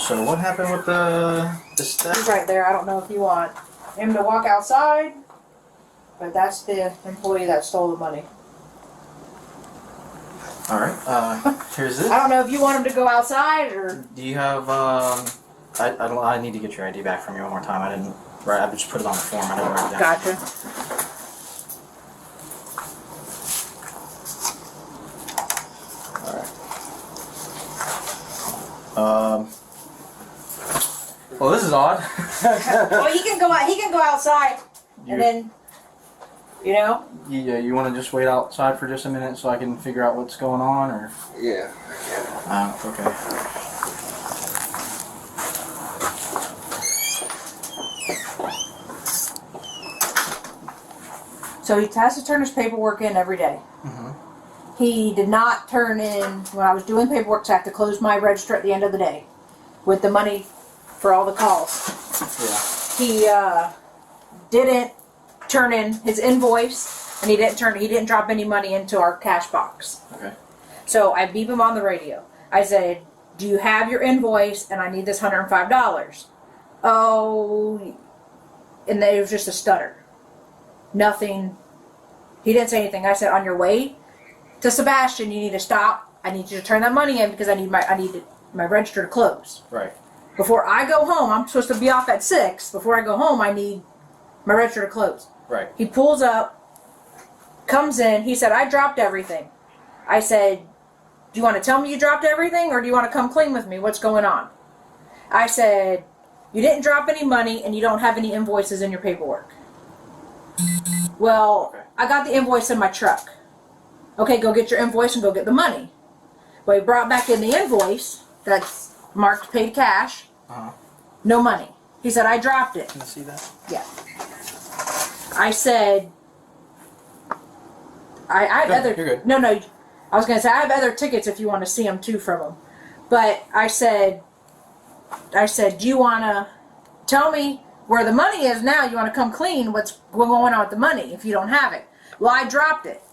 So what happened with the step? He's right there. I don't know if you want him to walk outside, but that's the employee that stole the money. All right. Here's this. I don't know if you want him to go outside or. Do you have? I need to get your ID back from you one more time. I didn't. Right. I just put it on the form. I didn't write it down. Gotcha. All right. Well, this is odd. Well, he can go out. He can go outside, and then, you know. Yeah. You want to just wait outside for just a minute so I can figure out what's going on, or? Yeah. Okay. So he has to turn his paperwork in every day. Mm-hmm. He did not turn in when I was doing paperwork, so I have to close my register at the end of the day with the money for all the calls. Yeah. He didn't turn in his invoice, and he didn't drop any money into our cash box. Okay. So I beep him on the radio. I said, "Do you have your invoice? And I need this $105." Oh, and then it was just a stutter. Nothing. He didn't say anything. I said, "On your way to Sebastian, you need to stop. I need you to turn that money in because I need my register to close. Right. Before I go home, I'm supposed to be off at 6. Before I go home, I need my register to close." Right. He pulls up, comes in. He said, "I dropped everything." I said, "Do you want to tell me you dropped everything, or do you want to come clean with me? What's going on?" I said, "You didn't drop any money, and you don't have any invoices in your paperwork." "Well, Okay. I got the invoice in my truck." "Okay, go get your invoice and go get the money." Well, he brought back in the invoice that's marked paid cash. Uh-huh. No money. He said, "I dropped it." Can I see that? Yeah. I said, I have Good, other. you're good. No. I was going to say, I have other tickets if you want to see them too from him. But I said, "Do you want to tell me where the money is now? You want to come clean? What's going on with the money if you don't have it?" Well, I dropped it.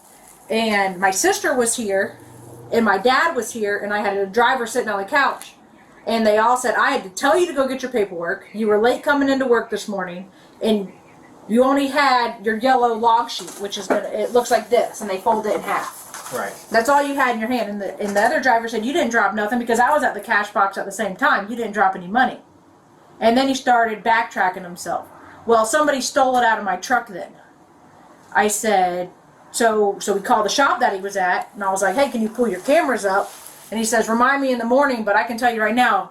And my sister was here, and my dad was here, and I had a driver sitting on the couch. And they all said, "I had to tell you to go get your paperwork. You were late coming into work this morning, and you only had your yellow log sheet, which is it looks like this," and they fold it in half. Right. That's all you had in your hand. And the other driver said, "You didn't drop nothing because I was at the cash box at the same time. You didn't drop any money." And then he started backtracking himself. "Well, somebody stole it out of my truck then." I said, so we called the shop that he was at, and I was like, "Hey, can you pull your cameras up?" And he says, "Remind me in the morning, but I can tell you right now,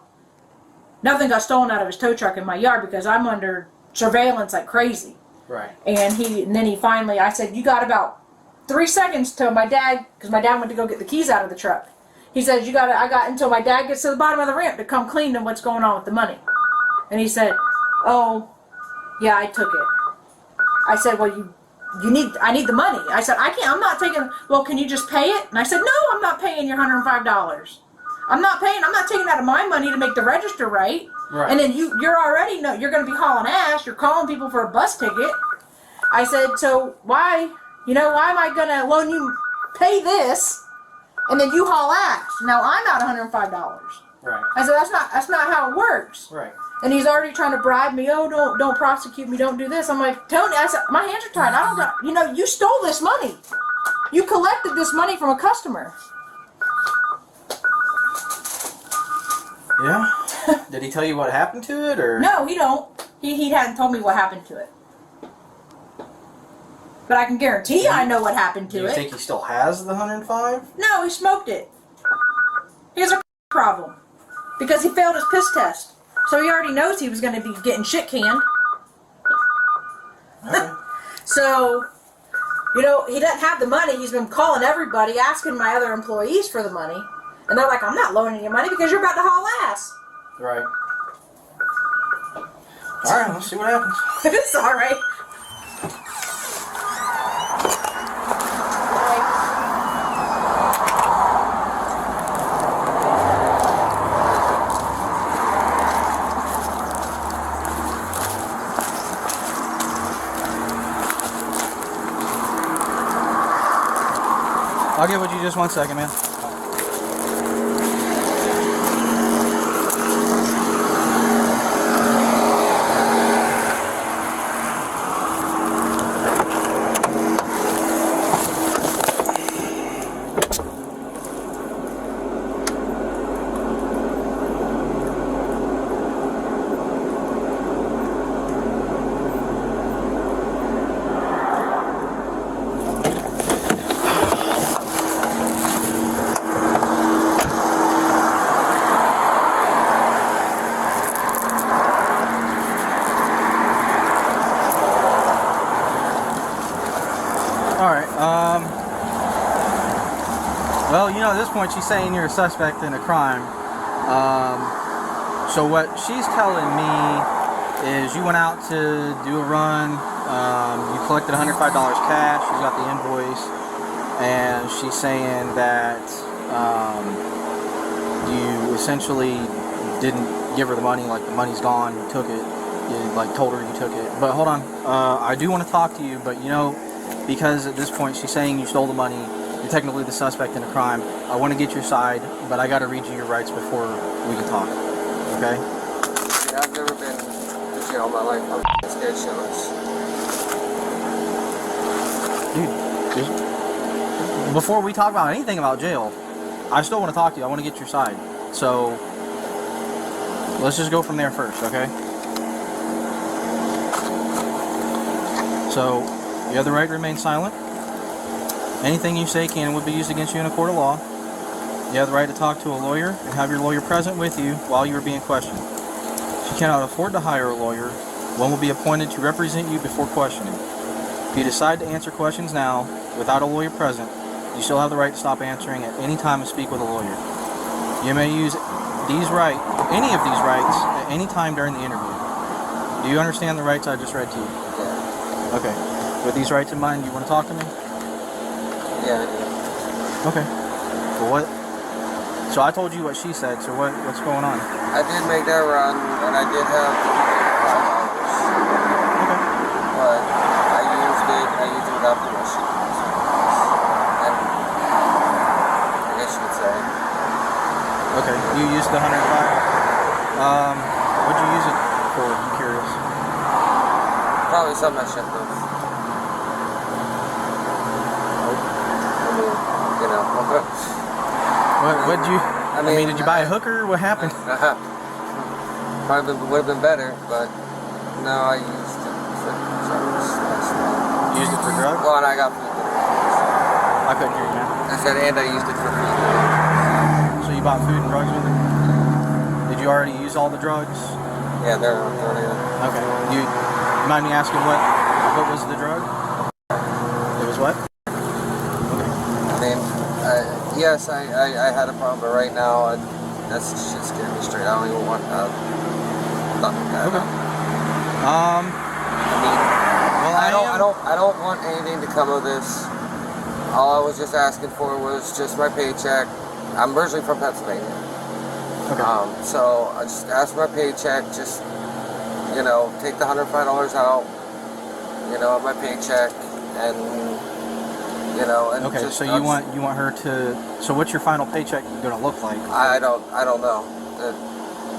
nothing got stolen out of his tow truck in my yard because I'm under surveillance like crazy." Right. And then he finally, I said, "You got about 3 seconds till my dad," because my dad went to go get the keys out of the truck. He says, I got until my dad gets to the bottom of the ramp to come clean and what's going on with the money." And he said, "Oh, yeah, I took it." I said, "Well, I need the money." I said, I'm not taking, "Well, can you just pay it?" And I said, "No, I'm not paying your $105. I'm not taking out of my money to make the register right." Right. And then you're already, you're going to be hauling ass. You're calling people for a bus ticket. I said, "So why am I going to loan you, pay this, and then you haul ass? Now I'm out $105. Right. I said, that's not how it works." Right. And he's already trying to bribe me. "Oh, don't prosecute me. Don't do this." I'm like, "Tony," I said, "my hands are tied. I don't got, you stole this money. You collected this money from a customer." Yeah. Did he tell you what happened to it, or? No, he don't. He hadn't told me what happened to it. But I can guarantee I know what happened to Do you it. think he still has the 105? No, he smoked it. He has a problem. Because he failed his piss test. So he already knows he was going to be getting shit canned. Okay. So, he doesn't have the money. He's been calling everybody, asking my other employees for the money. And they're like, "I'm not loaning you money because you're about to haul ass." Right. All right. Let's see what happens. It's all right. I'll get with you just 1 second, man. All right. Well, you know, at this point, she's saying you're a suspect in a crime. So what she's telling me is you went out to do a run. You collected $105 cash. She's got the invoice, and she's saying that you essentially didn't give her the money. Like, the money's gone. You took it. You like told her you took it. But hold on. I do want to talk to you, but you know, because at this point she's saying you stole the money. You're technically the suspect in a crime. I want to get your side, but I got to read you your rights before we can talk. Okay? Yeah, I've never been to jail in my life. I'm scared shitless. Dude, before we talk about anything about jail, I still want to talk to you. I want to get your side. So, let's just go from there first, okay? So, you have the right to remain silent. Anything you say can and would be used against you in a court of law. You have the right to talk to a lawyer and have your lawyer present with you while you are being questioned. If you cannot afford to hire a lawyer, one will be appointed to represent you before questioning. If you decide to answer questions now without a lawyer present, you still have the right to stop answering at any time and speak with a lawyer. You may use any of these rights at any time during the interview. Do you understand the rights I just read to you? Yeah. Okay. With these rights in mind, you want to talk to me? Yeah, I do. Okay. Well, what? So I told you what she said. So what's going on? I did make that run, and I did have $5. Okay. But I used it without permission. And I guess you could say. Okay. You used the 105. What'd you use it for? I'm curious. Probably something I shouldn't have. I mean, you know. What'd you? I mean, did you buy a hooker? What happened? Probably would have been better, but no, I used it for drugs. You used it for drugs? Well, and I got food. I couldn't hear you, man. I said, and I used it for food. So you bought food and drugs with it? Did you already use all the drugs? Yeah, they're already in. Okay. You mind me asking what was the drug? It was what? Okay. I mean, yes, I had a problem, but right now, that's shit scared me straight. I don't even want nothing like that. Okay. I mean, Well, I don't want anything to come of this. All I was just asking for was just my paycheck. I'm originally from Pennsylvania. Okay. So I just asked for my paycheck, just, you know, take the $105 out, you know, of my paycheck, and, you know, and Okay, just, so you want her to. So what's your final paycheck going to look like? I don't know.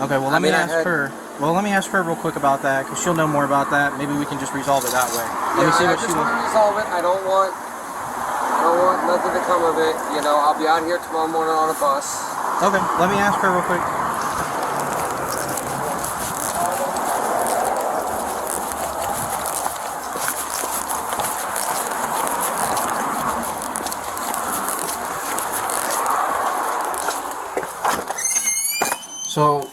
Okay, well let me ask her. Well, let me ask her real quick about that, because she'll know more about that. Maybe we can just resolve it that way. Let me see what I she just want wants. to resolve it. I don't want nothing to come of it. You know, I'll be out here tomorrow morning on a bus. Okay, let me ask her real quick. So,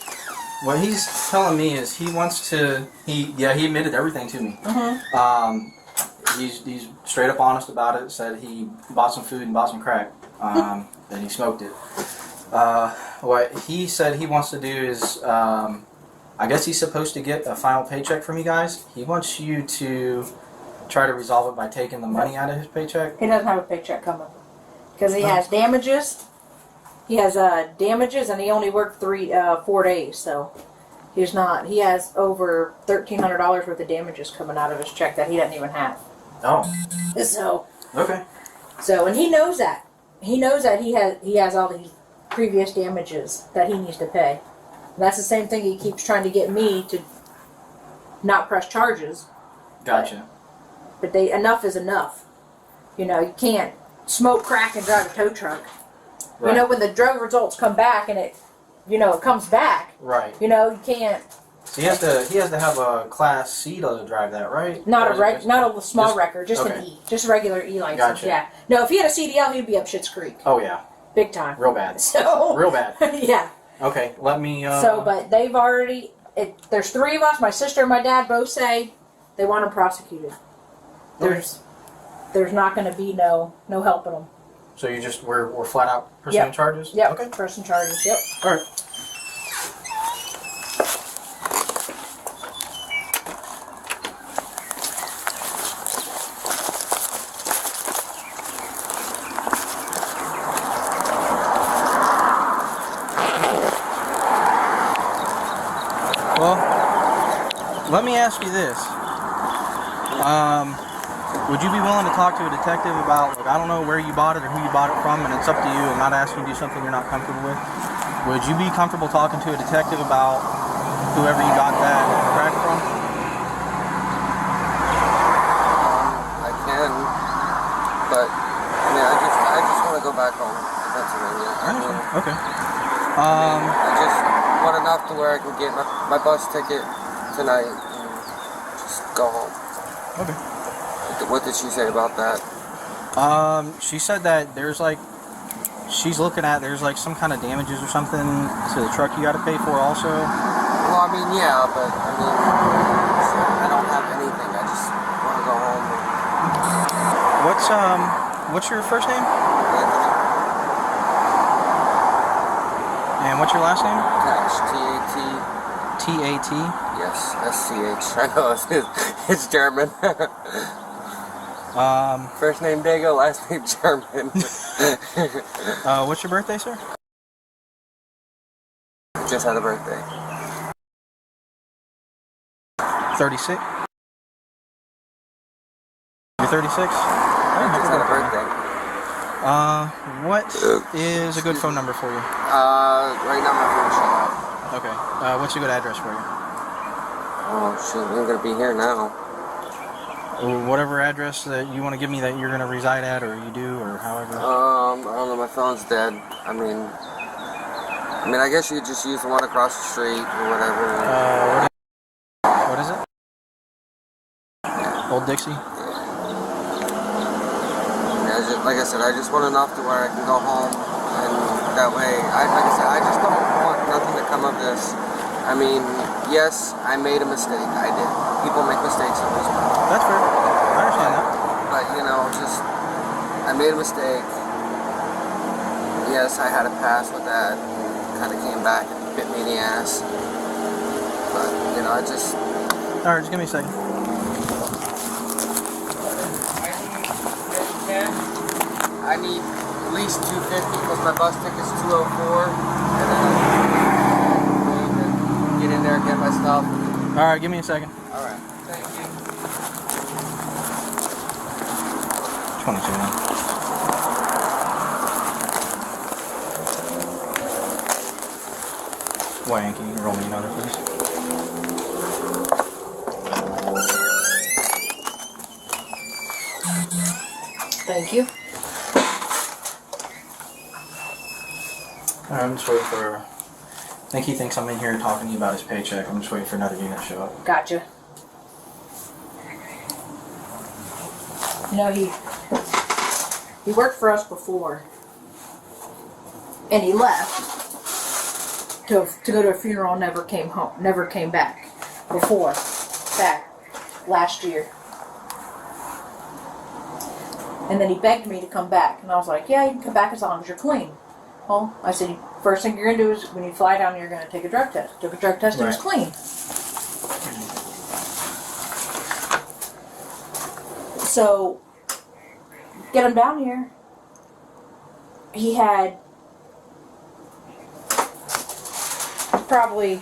what he's telling me is he wants to. He admitted everything to me. He's straight up honest about it. Said he bought some food and bought some crack, and he smoked it. What he said he wants to do is, I guess he's supposed to get a final paycheck from you guys. He wants you to try to resolve it by taking the money out of his paycheck. He doesn't have a paycheck coming because he has damages. He has damages, and he only worked 4 days, so he's not. He has over $1,300 worth of damages coming out of his check that he doesn't even have. Oh. So Okay. So, and he knows that. He knows that he has all these previous damages that he needs to pay. And that's the same thing he keeps trying to get me to not press charges. Gotcha. But enough is enough. You know, you can't smoke crack and drive a tow truck. Right. You know, when the drug results come back and it comes back. Right. You know, you can't. So he has to have a Class C to drive that, right? Not a small record, just okay. an E, just a regular E license. Gotcha. Yeah. No, if he had a CDL, he'd be up Schitt's Creek. Oh yeah. Big time. Real bad. So. Real bad. Yeah. Okay, let me. But they've already. There's 3 of us. My sister and my dad both say they want him prosecuted. Okay. there's not going to be no helping them. So you just we're flat out pursuing Yep. charges? Yep. Okay. Person charges. Yep. All right. Well, let me ask you this. Would you be willing to talk to a detective about, like, I don't know where you bought it or who you bought it from, and it's up to you. I'm not asking you to do something you're not comfortable with. Would you be comfortable talking to a detective about whoever you got that crack from? I can, but I mean, I just want to go back home to Pennsylvania. I mean, Okay. I just want enough to where I can get my bus ticket tonight and just go home. Okay. What did she say about that? She said that there's like, she's looking at, there's like some kind of damages or something to the truck you got to pay for also. Well, I mean, yeah, but I mean, I don't have anything. I just want to go home. What's your first name? Anthony And what's your last name? Cash, T-A-T. T-A-T? Yes, S-C-H. I know, it's German. First name Dago, last name German. What's your birthday, sir? Just had a birthday. 36? You're 36? Just had a birthday. What is a good phone number for you? Right now my phone's shut off. Okay. What's a good address for you? Oh shoot, I'm gonna be here now. Whatever address that you want to give me that you're going to reside at, or you do, or however. I don't know, my phone's dead. I mean, I guess you could just use the one across the street or whatever. What is it? Old Dixie? Yeah, like I said, I just want enough to where I can go home, and that way, like I said, I just don't want nothing to come of this. I mean, yes, I made a mistake. I did. People make mistakes in this world. That's fair. I understand that. But, you know, just, I made a mistake. Yes, I had a pass with that. Kind of came back and bit me in the ass. But, you know, I just... Alright, just give me a second. I need at least $250 because my bus ticket's $204. And then get in there and get my stuff. Alright, give me a second. Alright, thank you. 22 now. Wayne, can you roll me another, please? Thank you. Alright, I'm just waiting for... I think he thinks I'm in here talking to you about his paycheck. I'm just waiting for another unit to show up. Gotcha. You know, he worked for us before, and he left to go to a funeral. Never came home. Never came back before that last year. And then he begged me to come back, and I was like, "Yeah, you can come back as long as you're clean." Well, I said, first thing you're gonna do is when you fly down, you're gonna take a drug test. Took a drug test. He was clean. So, get him down here. He had probably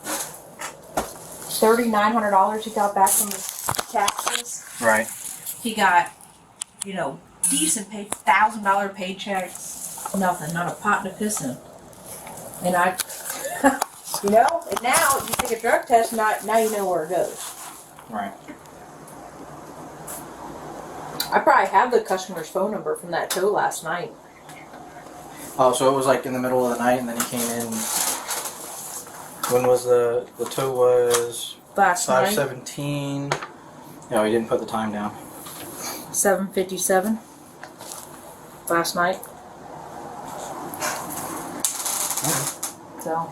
$3,900 he got back from his taxes. Right. He got, decent pay, $1,000 paychecks. Nothing, not a pot and a piss in. And I, and now you take a drug test, now you know where it goes. Right. I probably have the customer's phone number from that tow last night. Oh, so it was like in the middle of the night and then he came in. When was the tow was Last night, 5:17. No, he didn't put the time down. 7:57. Last night. Okay. So.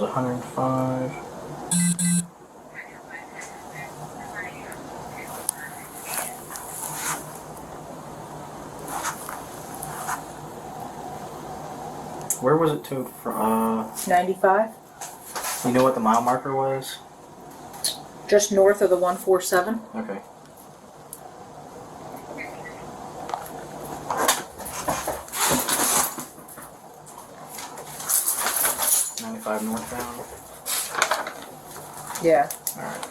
was 105. Where was it towed from? 95. You know what the mile marker was? Just north of the 147. Okay. Northbound. Yeah. Alright.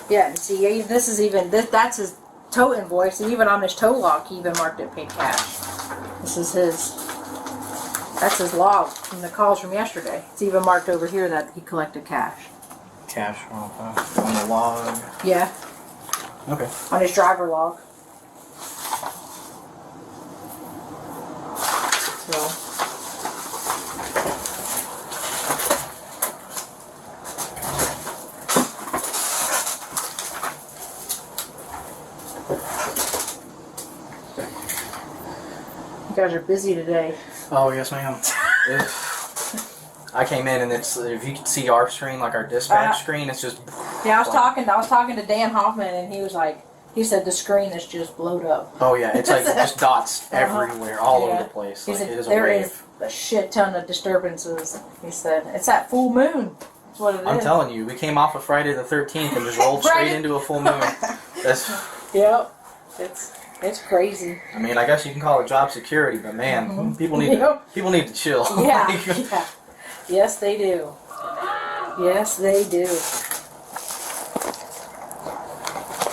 Yeah, and see, this is even, that's his tow invoice, and even on his tow log, he even marked it paid cash. This is that's his log from the calls from yesterday. It's even marked over here that he collected cash. Cash on the log. Yeah. Okay. On his driver log. So. You guys are busy today. Oh yes, ma'am. I came in and it's, if you can see our screen, like our dispatch screen, it's just. Yeah, I was talking to Dan Hoffman, and he said the screen is just blowed up. Oh yeah, it's like just dots everywhere, all over the place. He Like, said it is a there wave. is a shit ton of disturbances. He said it's that full moon. That's what it is. I'm telling you, we came off of Friday the 13th and just rolled Right. straight into a full moon. That's. Yep. It's crazy. I mean, I guess you can call it job security, but man, people need to chill. Yeah. Like, Yeah. Yes, they do. Yes, they do.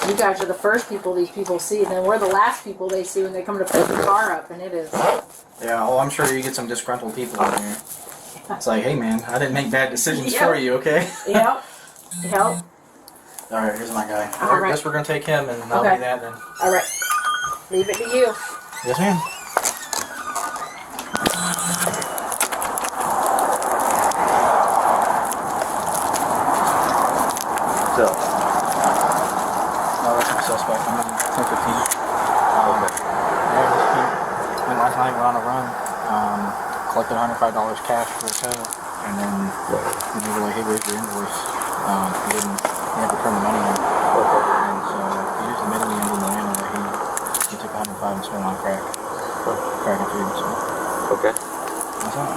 You guys are the first people these people see, and then we're the last people they see when they come to pick the car up, and it is. Yeah, well, I'm sure you get some disgruntled people in here. It's like, hey man, I didn't make bad decisions Yep. for you, okay? Yep. Yep. Alright, here's my guy. All I right. guess we're gonna take him and I'll Okay. do that then. All right. Leave it to you. Yes, ma'am. So, Oh, that's my suspect. I'm in 1015. Yeah, he went last night, we're on a run. Collected $105 cash for a tow. And then we were like, hey, where's your invoice? He never turned the money in. And so he used the middleman in the end that he took 105 and spent it on crack. Crack and food, so. okay. That's all.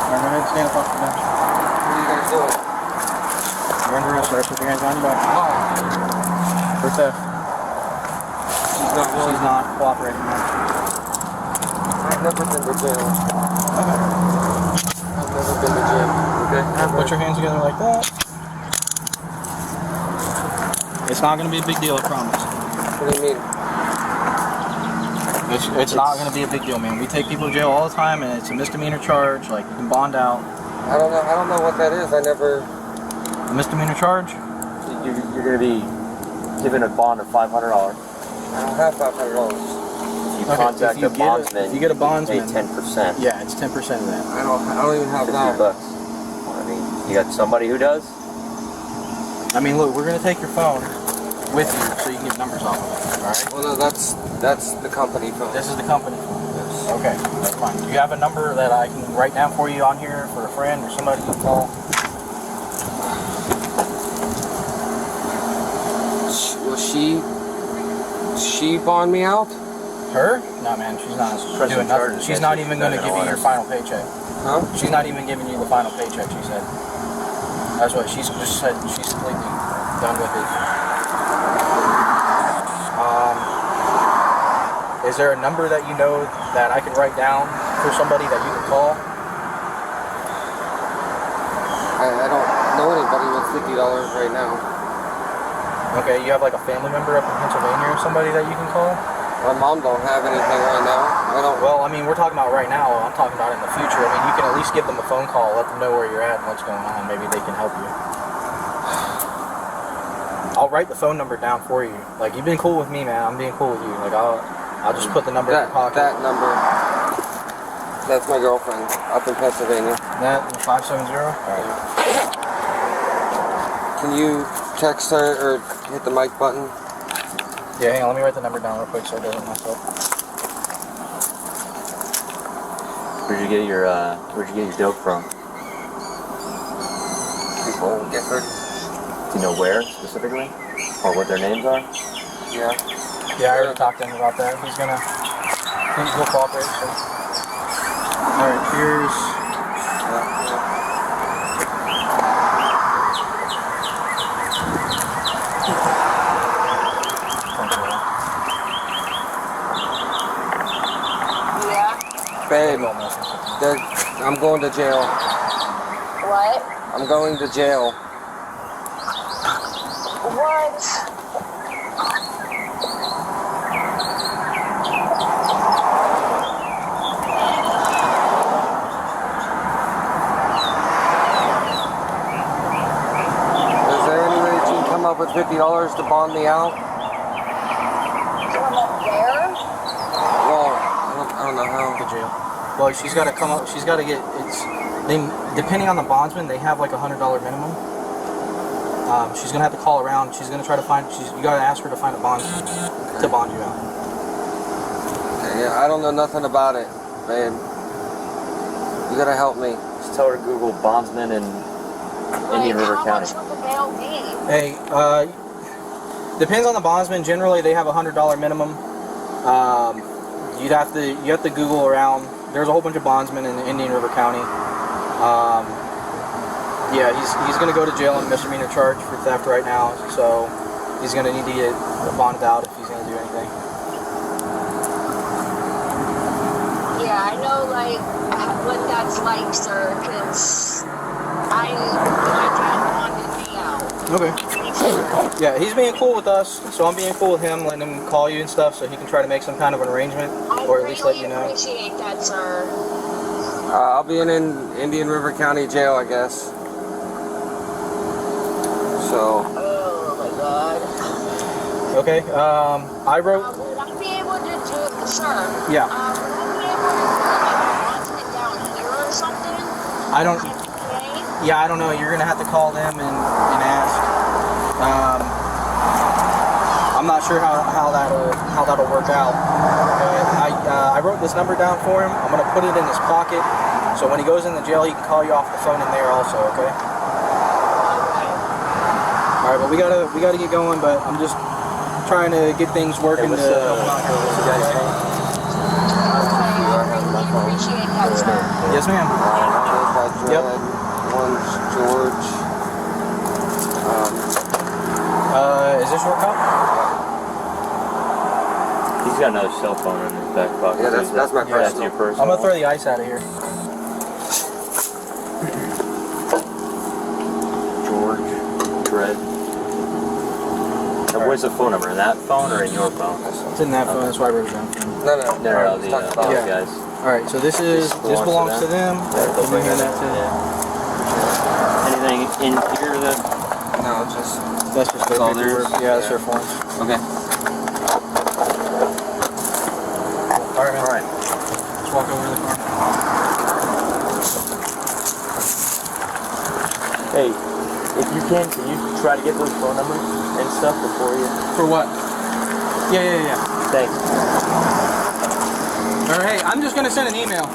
Alright, go ahead, stand up off the bench. What are you guys doing? You're under arrest, sir. Put your hands on your back. For theft. She's not willing. She's not cooperating, man. I've never been to jail. Okay. I've never been to jail. Okay? Put your hands together like that. It's not going to be a big deal, I promise. What do you mean? It's not going to be a big deal, man. We take people to jail all the time, and it's a misdemeanor charge. Like, you can bond out. I don't know what that is. I never. A misdemeanor charge? You're going to be given a bond of $500. I don't have $500. If you Okay, contact if you a get bondsman, if you get a pay bondsman, 10%. yeah, it's 10% of that. I don't even have $50. that. I mean, you got somebody who does? I mean, look, we're going to take your phone with you so you can get numbers off of it, all right? Well, no, that's the company phone. This is the company phone. Okay, that's fine. Do you have a number that I can write down for you on here for a friend or somebody you can call? Will she bond me out? Her? No, man, she's not Pressing doing nothing. charges She's not even going to against give you. you your final paycheck. Huh? She's not even giving you the final paycheck, she said. That's what she's just said. She's completely done with it. Is there a number that you know that I can write down for somebody that you can call? I don't know anybody with $50 right now. Okay, you have like a family member up in Pennsylvania or somebody that you can call? My mom don't have anything right now. I don't. Well, I mean, we're talking about right now. I'm talking about in the future. I mean, you can at least give them a phone call, let them know where you're at and what's going on. Maybe they can help you. I'll write the phone number down for you. Like, you've been cool with me, man. I'm being cool with you. Like, I'll just put the number in your pocket. That number. That's my girlfriend up in Pennsylvania. That 570. All right. Can you text her or hit the mic button? Yeah, hang on. Let me write the number down real quick so it doesn't mess up. Where'd you get your dope from? People, Gifford. Do you know where specifically, or what their names are? Yeah. Yeah, I already talked to him about that. He's will cooperate. So. All right, here's. Babe, I'm going to jail. What? I'm going to jail. What? Is there any way that you can come up with $50 to bond me out? Come up there? Well, I don't know how. The jail. Well, she's got to come up. She's got to get. Depending on the bondsman, they have like $100 minimum. She's gonna have to call around. She's gonna try to find. You gotta ask her to find a bondsman to bond you out. Okay, yeah, I don't know nothing about it, babe. You gotta help me. Just tell her to Google bondsman in Indian River how County. much would the bail be? Hey, depends on the bondsman. Generally, they have $100 minimum. You have to Google around. There's a whole bunch of bondsmen in Indian River County. Yeah, he's going to go to jail on a misdemeanor charge for theft right now, so he's going to need to get bonded out if he's going to do anything. Yeah, I know, like, what that's like, sir, because my dad wanted me out. Okay. Yeah, he's being cool with us, so I'm being cool with him, letting him call you and stuff so he can try to make some kind of an arrangement, or at least let you know. I appreciate that, sir. I'll be in Indian River County Jail, I guess. So. Oh, my God. Okay, I wrote... Would I be able to do, sir? Yeah. Would I be able to do, like, a bondsman down here or something? I don't... Okay. Yeah, I don't know. You're going to have to call them and ask. I'm not sure how that'll work out. I wrote this number down for him. I'm going to put it in his pocket, so when he goes in the jail, he can call you off the phone in there also. Okay. All right, but we gotta get going. But I'm just trying to get things working to help him out here. What's the guy's name? Okay, I really appreciate that, sir. Yes, ma'am. Yep. One's George. Is this your cop? He's got another cell phone in his back pocket. Yeah, that's my That's personal. your personal. I'm gonna throw the ice out of here. George Dredd. And where's the phone number? In that phone or in your phone? It's in that phone. That's why I wrote it down. No, No, let's talk about Yeah. guys. All right. So this belongs to them. They'll Can you bring hand it that in. to them? Anything in here that? No, just. That's just their all paperwork. theirs? Yeah, that's their forms. Okay. All right, man. All right. Let's walk over to the car. Hey, if you can you try to get those phone numbers and stuff before you? For what? Yeah. Thanks. All right. Hey, I'm just gonna send an email.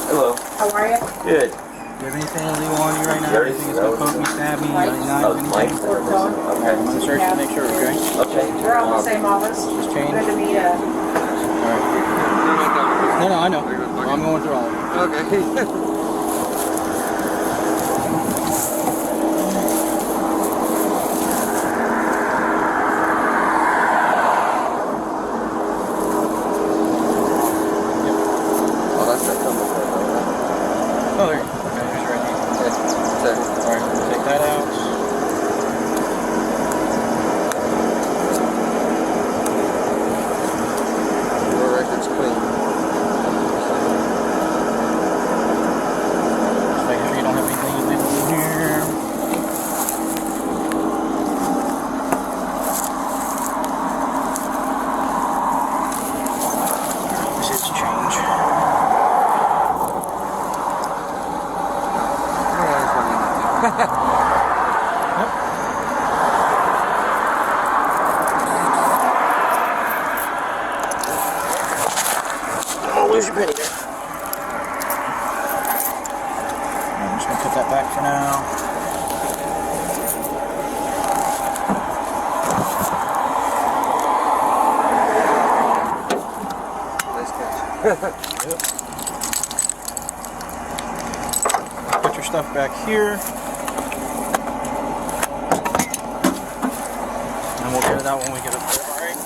Hello. How are you? Good. Do you have anything illegal on you right now? There Anything is. that's gonna poke me, stab me, Right. Oh, anything? Mike. Okay. I'm gonna search to make sure. Okay. Okay. We're all in the same office. Just change. Good to meet you. All right. No, I know. Well, I'm going through all of it. Okay. Oh, that's that number. Oh, there you go. Okay, here's your ID. That's it. All right, take that out. Your record's clean. Put your stuff back here. And we'll get it out when we get up there, alright?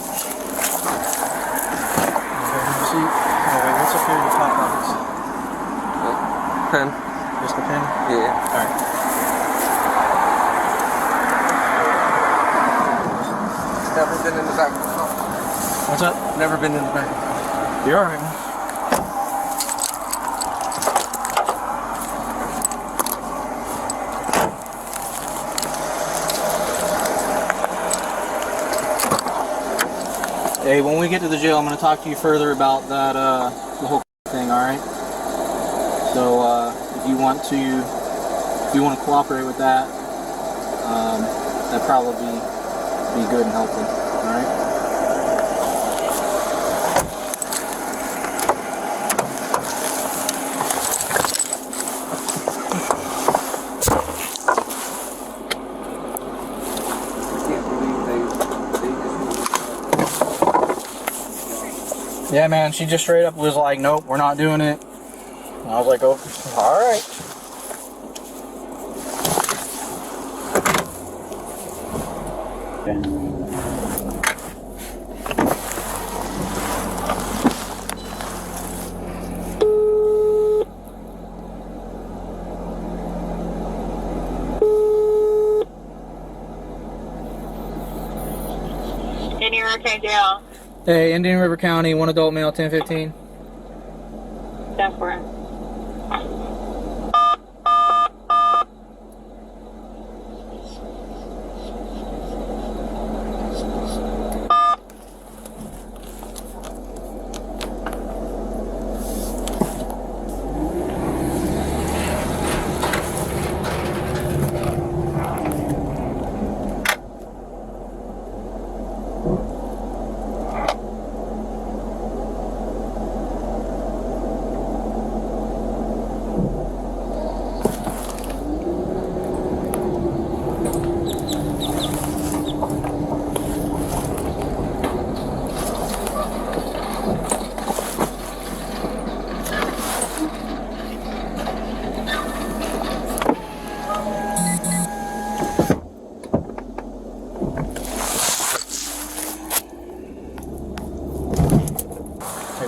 See? Oh wait, what's up here in your top pockets? Pen. Just the pen? Yeah. Alright. Never been in the back. What's up? Never been in the back. You're alright, man. Hey, when we get to the jail, I'm going to talk to you further about that, the whole thing, alright? So, if you want to cooperate with that, that'd probably be good and helpful, alright? Yeah, man, she just straight up was like, nope, we're not doing it. And I was like, oh, alright. Indian River Jail. Hey, Indian River County, 1 adult male, 1015. That's for it.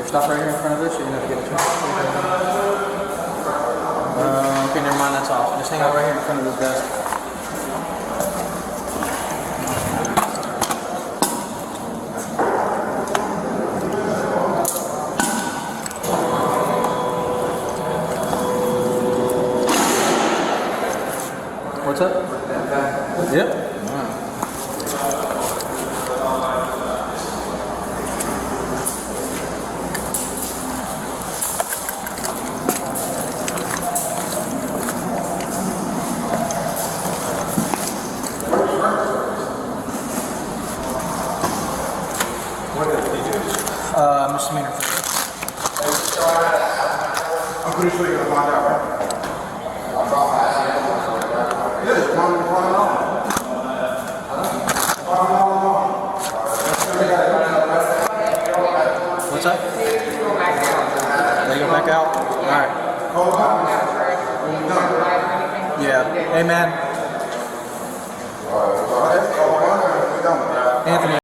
Stop right here in front of this, you're gonna have to get a turn. Okay, never mind, that's off. Just hang out right here in front of this desk. What's up? Yep. Misdemeanor. I'm pretty sure you're gonna find out, right? Yeah, it's one in front of What's that? They go back out? Alright. Yeah. Hey, man. Anthony.